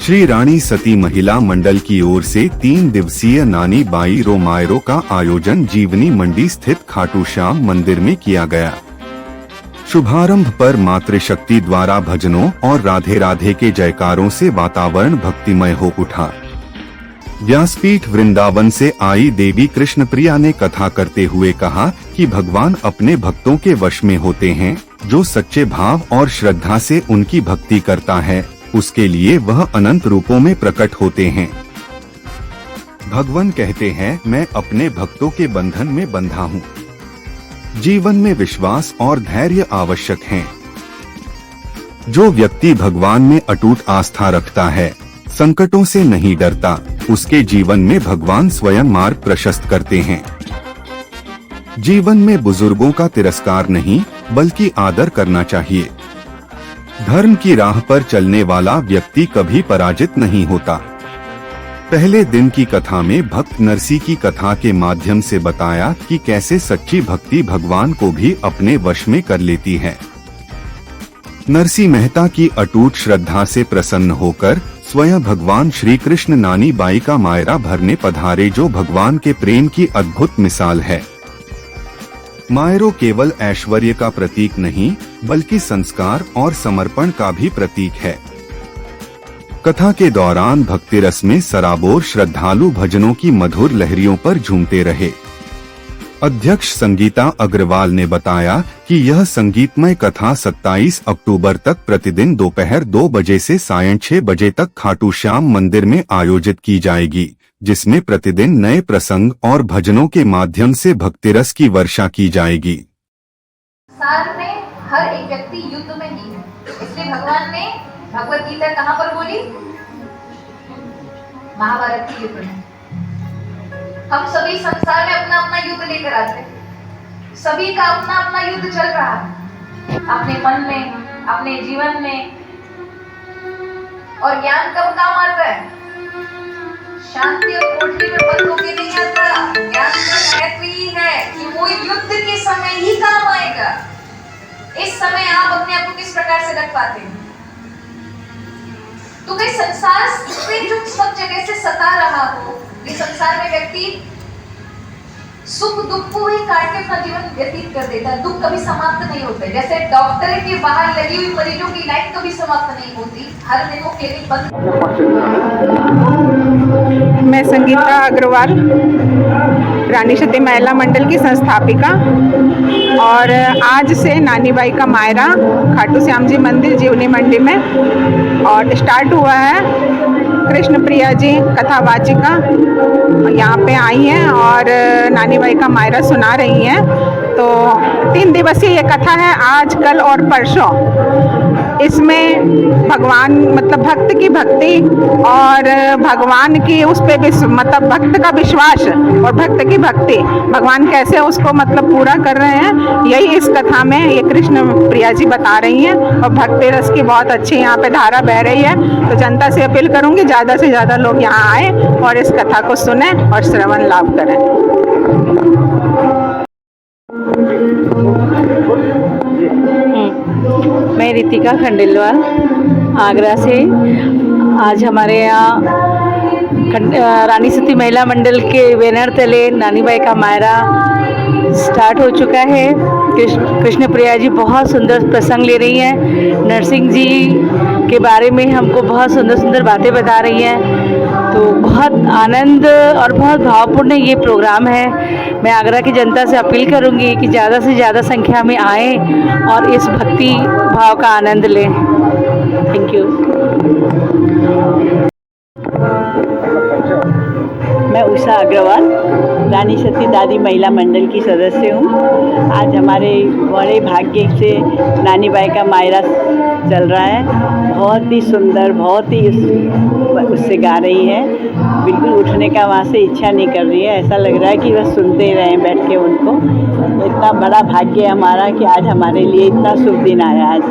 श्री रानी सती महिला मंडल की ओर से 3 दिवसीय नानी बाई रो मायरो का आयोजन जीवनी मंडी स्थित खाटू श्याम मंदिर में किया गया। शुभारंभ पर मातृशक्ति द्वारा भजनों और राधे राधे के जयकारों से वातावरण भक्तिमय हो उठा। व्यासपीठ वृंदावन से आई देवी कृष्णप्रिया ने कथा करते हुए कहा कि भगवान अपने भक्तों के वश में होते हैं। जो सच्चे भाव और श्रद्धा से उनकी भक्ति करता है, उसके लिए वह अनंत रूपों में प्रकट होते हैं। भगवान कहते हैं, मैं अपने भक्तों के बंधन में बंधा हूँ। जीवन में विश्वास और धैर्य आवश्यक हैं। जो व्यक्ति भगवान में अटूट आस्था रखता है, संकटों से नहीं डरता, उसके जीवन में भगवान स्वयं मार्ग प्रशस्त करते हैं। जीवन में बुजुर्गों का तिरस्कार नहीं, बल्कि आदर करना चाहिए। धर्म की राह पर चलने वाला व्यक्ति कभी पराजित नहीं होता। पहले दिन की कथा में भक्त नरसी की कथा के माध्यम से बताया कि कैसे सच्ची भक्ति भगवान को भी अपने वश में कर लेती है। नरसी मेहता की अटूट श्रद्धा से प्रसन्न होकर स्वयं भगवान श्री कृष्ण नानी बाई का मायरा भरने पधारे, जो भगवान के प्रेम की अद्भुत मिसाल है। मायरो केवल ऐश्वर्य का प्रतीक नहीं, बल्कि संस्कार और समर्पण का भी प्रतीक है। कथा के दौरान भक्ति रस में सराबोर श्रद्धालु भजनों की मधुर लहरियों पर झूमते रहे। अध्यक्ष संगीता अग्रवाल ने बताया कि यह संगीतमय कथा 27 अक्टूबर तक प्रतिदिन दोपहर 2 बजे से सायं 6 बजे तक खाटू श्याम मंदिर में आयोजित की जाएगी, जिसमें प्रतिदिन नए प्रसंग और भजनों के माध्यम से भक्ति रस की वर्षा की जाएगी। संसार में हर एक व्यक्ति युद्ध में ही है, इसलिए भगवान ने भगवत गीता कहाँ पर बोली? महाभारत के युद्ध में। हम सभी संसार में अपना अपना युद्ध लेकर आते हैं। सभी का अपना अपना युद्ध चल रहा है, अपने मन में, अपने जीवन में। और ज्ञान कब काम आता है? शांति और कोठरी में बंद होके नहीं आता। ज्ञान का महत्व ही है कि वो युद्ध के समय ही काम आएगा। इस समय आप अपने आप को किस प्रकार से रख पाते हैं? तो भाई संसार से जो सब जगह से सता रहा हो, इस संसार में व्यक्ति सुख दुख को ही काट के अपना जीवन व्यतीत कर देता है। दुख कभी समाप्त नहीं होते। जैसे डॉक्टर के बाहर लगी हुई मरीजों की लाइन कभी समाप्त नहीं होती, हर दिन वो क्लिनिक बंद। मैं संगीता अग्रवाल, रानी सती महिला मंडल की संस्थापिका, और आज से नानी बाई का मायरा खाटू श्याम जी मंदिर जीवनी मंडी में और स्टार्ट हुआ है। कृष्ण प्रिया जी कथावाचिका यहाँ पे आई हैं और नानी बाई का मायरा सुना रही हैं। तो 3 दिवसीय ये कथा है, आज कल और परसों। इसमें भगवान मतलब भक्त की भक्ति और भगवान की उस पे मतलब भक्त का विश्वास और भक्त की भक्ति भगवान कैसे उसको मतलब पूरा कर रहे हैं, यही इस कथा में ये कृष्ण प्रिया जी बता रही हैं। और भक्ति रस की बहुत अच्छी यहाँ पे धारा बह रही है। तो जनता से अपील करूँगी ज़्यादा से ज़्यादा लोग यहाँ आए और इस कथा को सुने और श्रवण लाभ करें। मैं रितिका खंडेलवाल आगरा से। आज हमारे यहाँ रानी सती महिला मंडल के बैनर तले नानी बाई का मायरा स्टार्ट हो चुका है। कृष्ण प्रिया जी बहुत सुंदर प्रसंग ले रही हैं। नरसिंह जी के बारे में हमको बहुत सुंदर सुंदर बातें बता रही हैं। तो बहुत आनंद और बहुत भावपूर्ण ये प्रोग्राम है। मैं आगरा की जनता से अपील करूंगी कि ज़्यादा से ज़्यादा संख्या में आएँ और इस भक्ति भाव का आनंद लें। Thank you. मैं उषा अग्रवाल, रानी सती दादी महिला मंडल की सदस्य हूँ। आज हमारे बड़े भाग्य से नानी बाई का मायरा चल रहा है। बहुत ही सुंदर, बहुत ही उससे गा रही है। बिल्कुल उठने का वहाँ से इच्छा नहीं कर रही है। ऐसा लग रहा है कि बस सुनते ही रहें बैठ के उनको। इतना बड़ा भाग्य है हमारा कि आज हमारे लिए इतना शुभ दिन आया आज।